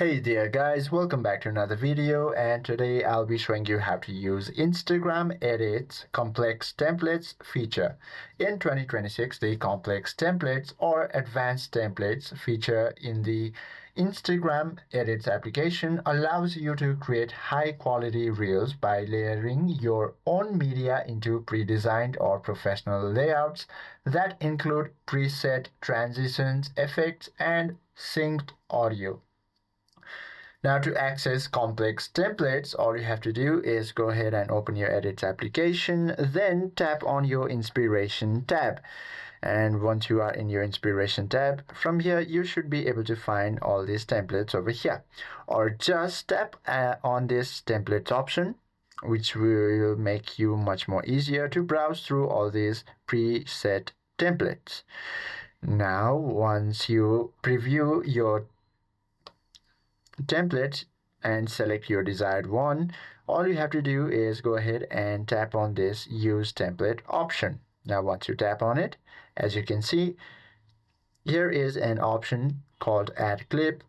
Hey there guys, welcome back to another video, and today I'll be showing you how to use Instagram Edit's complex templates feature. In 2026, the complex templates or advanced templates feature in the Instagram Edits application allows you to create high quality reels by layering your own media into pre-designed or professional layouts that include preset transitions, effects, and synced audio. Now, to access complex templates, all you have to do is go ahead and open your Edits application, then tap on your Inspiration tab. And once you are in your Inspiration tab, from here you should be able to find all these templates over here. Or just tap on this templates option, which will make you much more easier to browse through all these preset templates. Now, once you preview your template and select your desired one, all you have to do is go ahead and tap on this use template option. Now once you tap on it, as you can see, here is an option called add clip.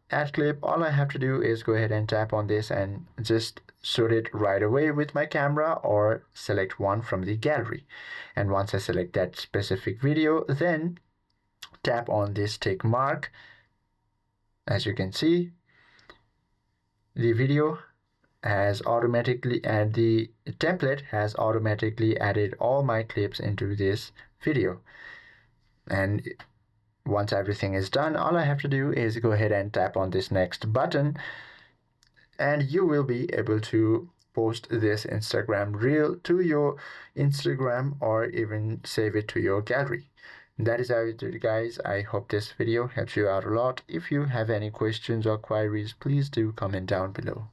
All I have to do is go ahead and tap on this and just shoot it right away with my camera or select one from the gallery. And once I select that specific video, then tap on this tick mark. As you can see, the video has automatically and the template has automatically added all my clips into this video. And once everything is done, all I have to do is go ahead and tap on this next button, and you will be able to post this Instagram reel to your Instagram or even save it to your gallery. That is how it is, guys. I hope this video helps you out a lot. If you have any questions or queries, please do comment down below.